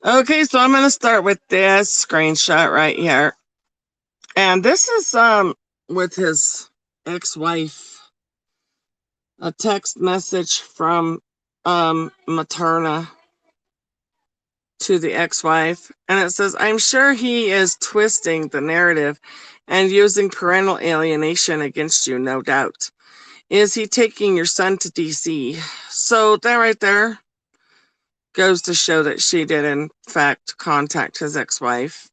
Okay, so I'm going to start with this screenshot right here. And this is with his ex-wife. A text message from Materna to the ex-wife. And it says, I'm sure he is twisting the narrative and using parental alienation against you, no doubt. Is he taking your son to DC? So that right there goes to show that she did, in fact, contact his ex-wife.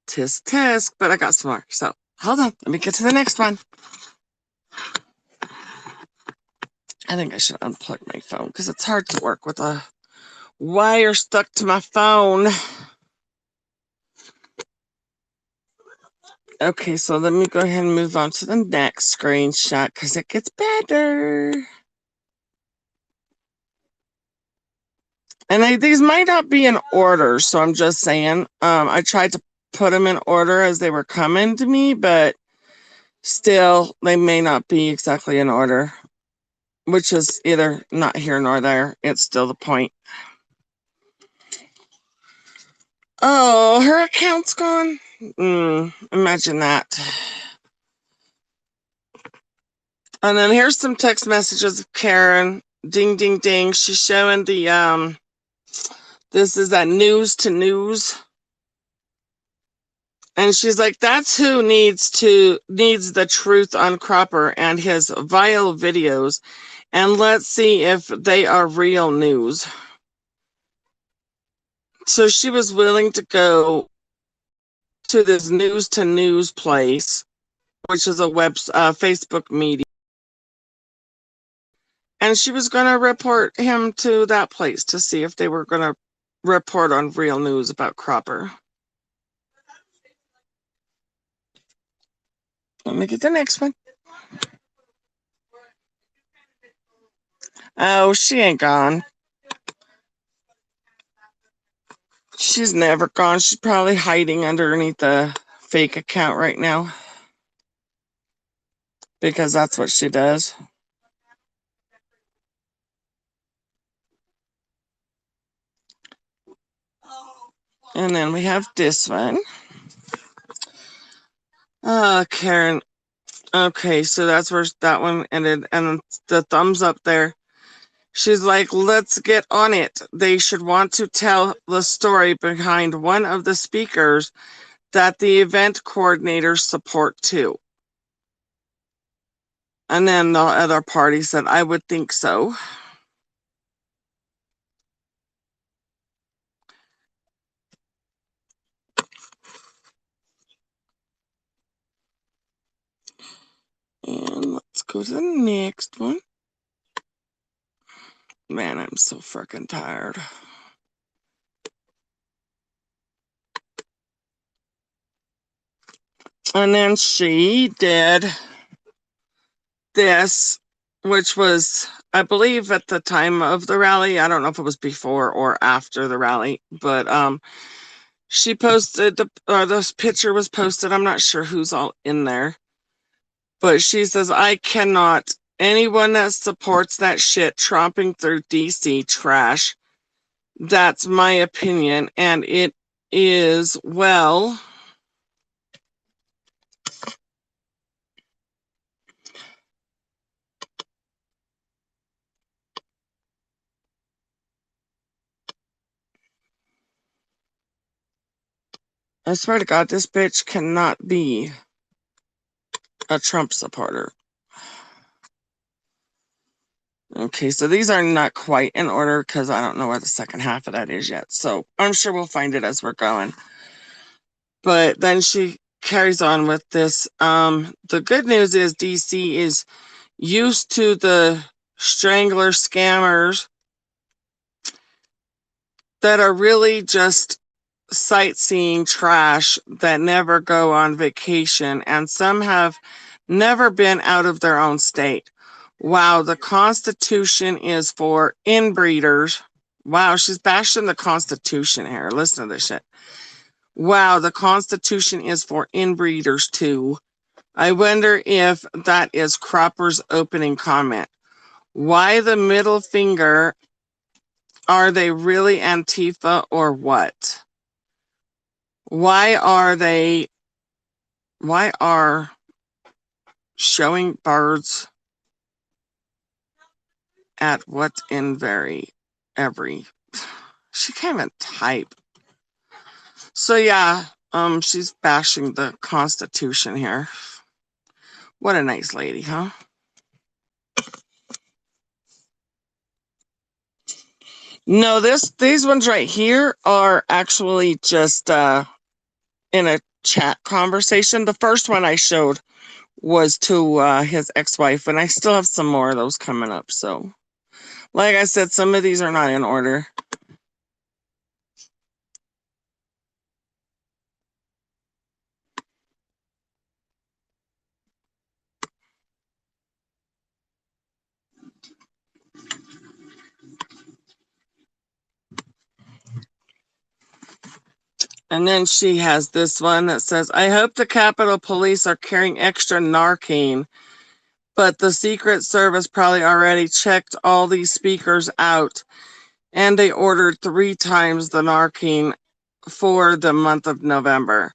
Tisk tisk, but I got some more. So hold on, let me get to the next one. I think I should unplug my phone because it's hard to work with a wire stuck to my phone. Okay, so let me go ahead and move on to the next screenshot because it gets better. And these might not be in order, so I'm just saying. I tried to put them in order as they were coming to me, but still, they may not be exactly in order, which is either not here nor there. It's still the point. Oh, her account's gone? Imagine that. And then here's some text messages of Karen. Ding, ding, ding. She's showing the, this is that news to news. And she's like, that's who needs the truth on Cropper and his vile videos. And let's see if they are real news. So she was willing to go to this news to news place, which is a Facebook media. And she was going to report him to that place to see if they were going to report on real news about Cropper. Let me get the next one. Oh, she ain't gone. She's never gone. She's probably hiding underneath a fake account right now. Because that's what she does. And then we have this one. Karen. Okay, so that's where that one ended. And the thumbs up there. She's like, let's get on it. They should want to tell the story behind one of the speakers that the event coordinators support too. And then the other party said, I would think so. And let's go to the next one. Man, I'm so freaking tired. And then she did this, which was, I believe, at the time of the rally. I don't know if it was before or after the rally, but she posted this picture was posted. I'm not sure who's all in there, but she says, I cannot. Anyone that supports that shit tromping through DC trash. That's my opinion, and it is, well, I swear to God, this bitch cannot be a Trump supporter. Okay, so these are not quite in order because I don't know where the second half of that is yet. So I'm sure we'll find it as we're going. But then she carries on with this. The good news is DC is used to the strangler scammers that are really just sightseeing trash that never go on vacation, and some have never been out of their own state. Wow, the Constitution is for inbreeders. Wow, she's bashing the Constitution here. Listen to this shit. Wow, the Constitution is for inbreeders too. I wonder if that is Cropper's opening comment. Why the middle finger? Are they really Antifa or what? Why are showing birds at what in every she can't even type. So yeah, she's bashing the Constitution here. What a nice lady, huh? No, these ones right here are actually just in a chat conversation. The first one I showed was to his ex-wife, and I still have some more of those coming up. So, like I said, some of these are not in order. And then she has this one that says, I hope the Capitol Police are carrying extra Narcan, but the Secret Service probably already checked all these speakers out, and they ordered 3 times the Narcan for the month of November.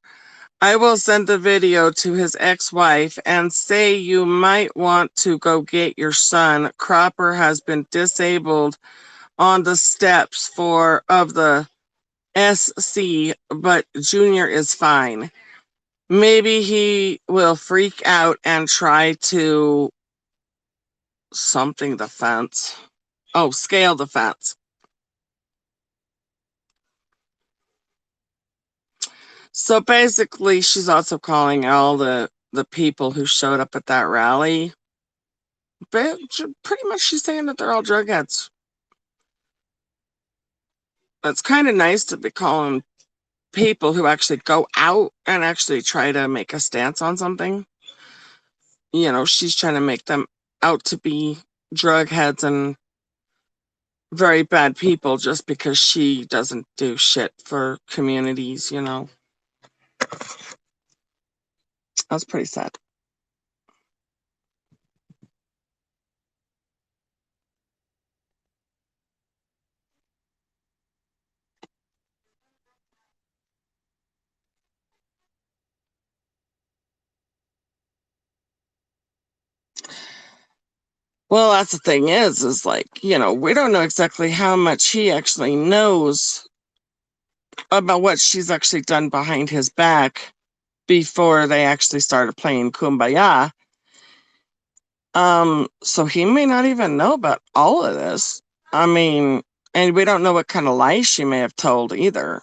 I will send the video to his ex-wife and say you might want to go get your son. Cropper has been disabled on the steps of the SC, but Junior is fine. Maybe he will freak out and try to something the fence. Oh, scale the fence. So basically, she's also calling all the people who showed up at that rally. But pretty much she's saying that they're all drug heads. It's kind of nice to be calling people who actually go out and actually try to make a stance on something. You know, she's trying to make them out to be drug heads and very bad people just because she doesn't do shit for communities, you know. That's pretty sad. Well, that's the thing is like, you know, we don't know exactly how much he actually knows about what she's actually done behind his back before they actually started playing Kumbaya. So he may not even know about all of this. I mean, and we don't know what kind of lies she may have told either.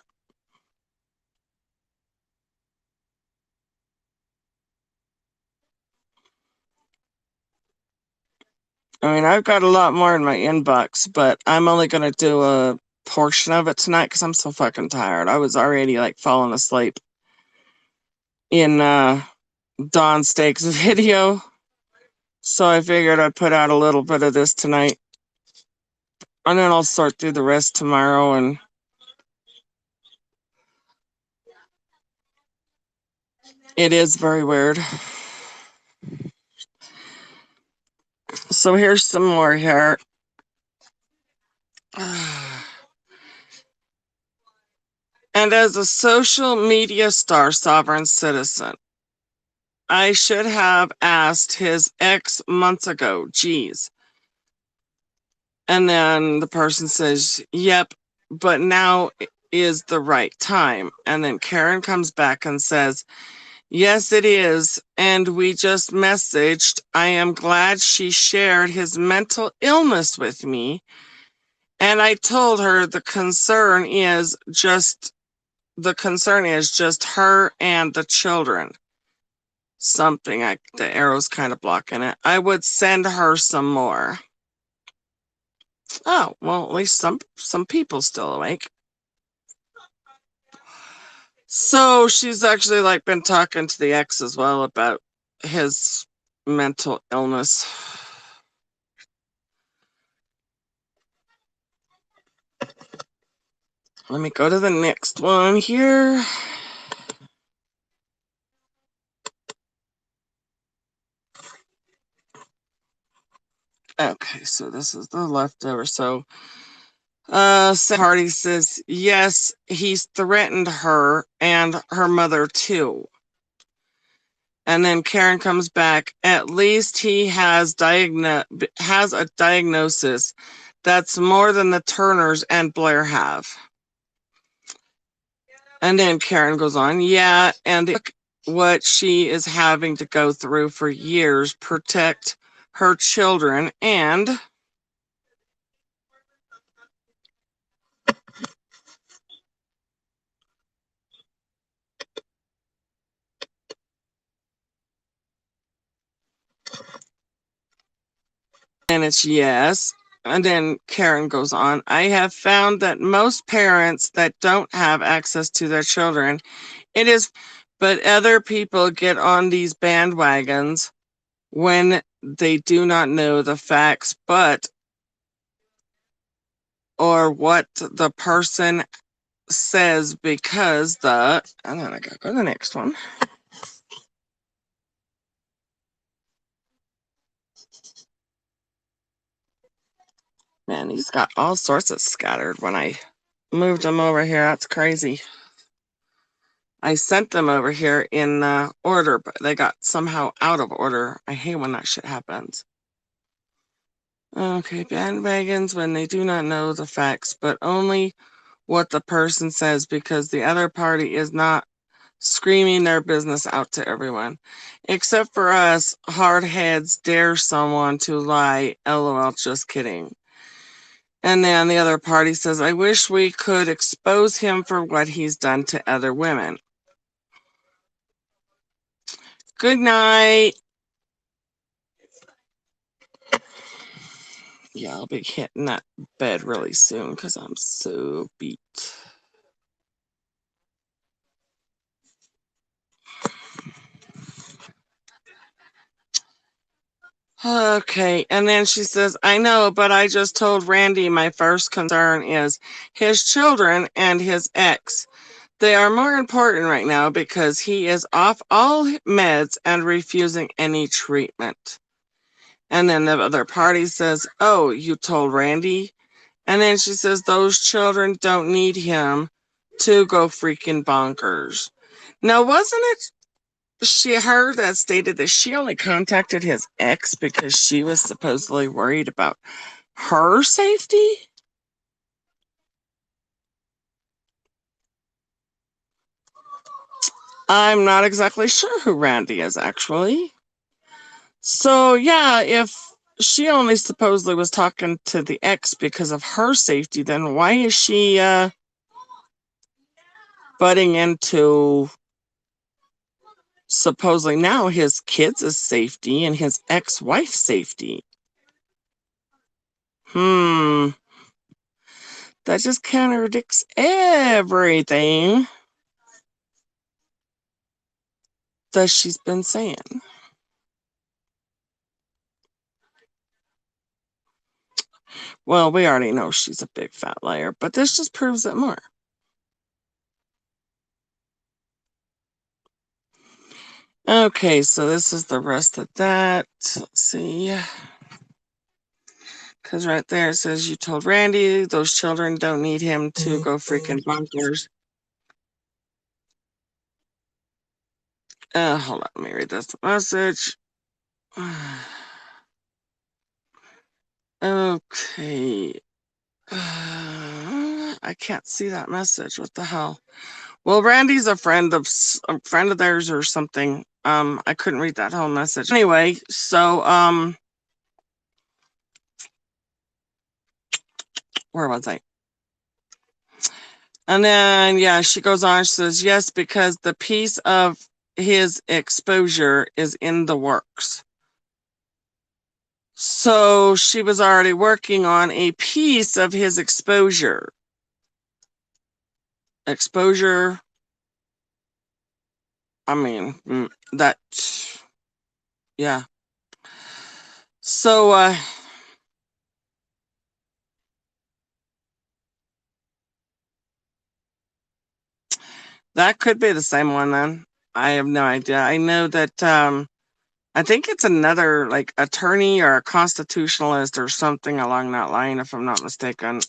I mean, I've got a lot more in my inbox, but I'm only going to do a portion of it tonight because I'm so fucking tired. I was already like falling asleep in Dawn Steak's video. So I figured I'd put out a little bit of this tonight. And then I'll sort through the rest tomorrow. And it is very weird. So here's some more here. And as a social media star, sovereign citizen, I should have asked his ex months ago. Geez. And then the person says, yep, but now is the right time. And then Karen comes back and says, yes, it is. And we just messaged. I am glad she shared his mental illness with me. And I told her the concern is just her and the children. The arrow's kind of blocking it. I would send her some more. Oh, well, at least some people still awake. So she's actually like been talking to the ex as well about his mental illness. Let me go to the next one here. Okay, so this is the leftover. So party says yes, he's threatened her and her mother too. And then Karen comes back, at least he has a diagnosis that's more than the Turners and Blair have. And then Karen goes on, yeah, and what she is having to go through for years, protect her children, and it's yes. And then Karen goes on, I have found that most parents that don't have access to their children, it is, but other people get on these bandwagons when they do not know the facts, but or what the person says because and then I gotta go to the next one. Man, he's got all sorts of scattered when I moved them over here. That's crazy. I sent them over here in order, but they got somehow out of order. I hate when that shit happens. Okay, bandwagons when they do not know the facts, but only what the person says because the other party is not screaming their business out to everyone. Except for us, hardheads dare someone to lie. LOL, just kidding. And then the other party says, I wish we could expose him for what he's done to other women. Good night. Yeah, I'll be hitting that bed really soon because I'm so beat. Okay, and then she says, I know, but I just told Randy my first concern is his children and his ex. They are more important right now because he is off all meds and refusing any treatment. And then the other party says, oh, you told Randy? And then she says, those children don't need him to go freaking bonkers. Now, wasn't it her that stated that she only contacted his ex because she was supposedly worried about her safety? I'm not exactly sure who Randy is, actually. So, yeah, if she only supposedly was talking to the ex because of her safety, then why is she butting into supposedly now his kids' safety and his ex-wife's safety? That just contradicts everything that she's been saying. Well, we already know she's a big fat liar, but this just proves it more. Okay, so this is the rest of that. Let's see. Because right there it says, you told Randy those children don't need him to go freaking bonkers. Hold on, let me read this message. Okay. I can't see that message. What the hell? Well, Randy's a friend of theirs or something. I couldn't read that whole message. Anyway, so where was I? And then yeah, she goes on, she says, yes, because the piece of his exposure is in the works. So she was already working on a piece of his exposure. Exposure. I mean, that, yeah. So, that could be the same one then. I have no idea. I know that I think it's another like attorney or a constitutionalist or something along that line, if I'm not mistaken.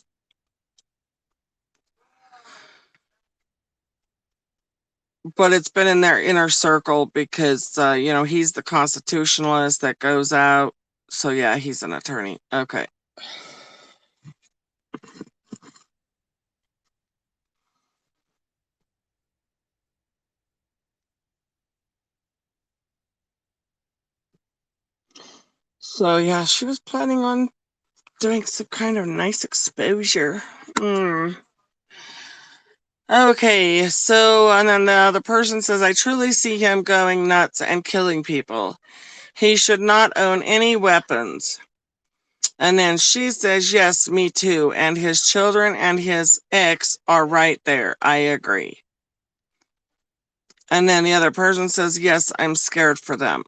But it's been in their inner circle because, he's the constitutionalist that goes out. So yeah, he's an attorney. Okay. So yeah, she was planning on doing some kind of nice exposure. Okay, so, and then the other person says, I truly see him going nuts and killing people. He should not own any weapons. And then she says, yes, me too. And his children and his ex are right there. I agree. And then the other person says, yes, I'm scared for them.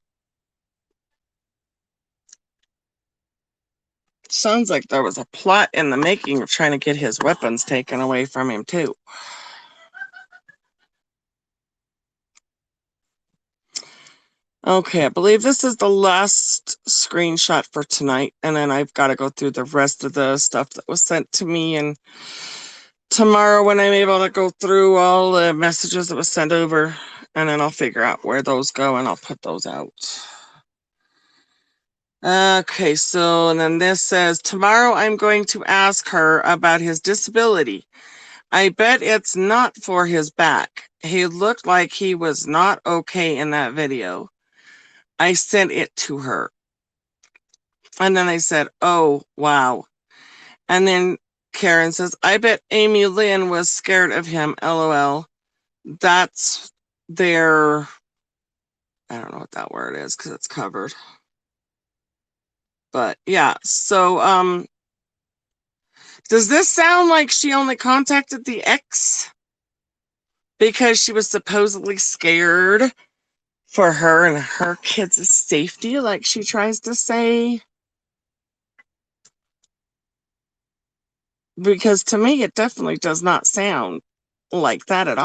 Sounds like there was a plot in the making of trying to get his weapons taken away from him too. Okay, I believe this is the last screenshot for tonight, and then I've got to go through the rest of the stuff that was sent to me, and tomorrow when I'm able to go through all the messages that was sent over, and then I'll figure out where those go and I'll put those out. Okay, so and then this says, tomorrow I'm going to ask her about his disability. I bet it's not for his back. He looked like he was not okay in that video. I sent it to her. And then I said, oh, wow. And then Karen says, I bet Amy Lynn was scared of him, LOL. That's their, I don't know what that word is because it's covered. But yeah, so does this sound like she only contacted the ex because she was supposedly scared for her and her kids' safety, like she tries to say? Because to me, it definitely does not sound like that at all.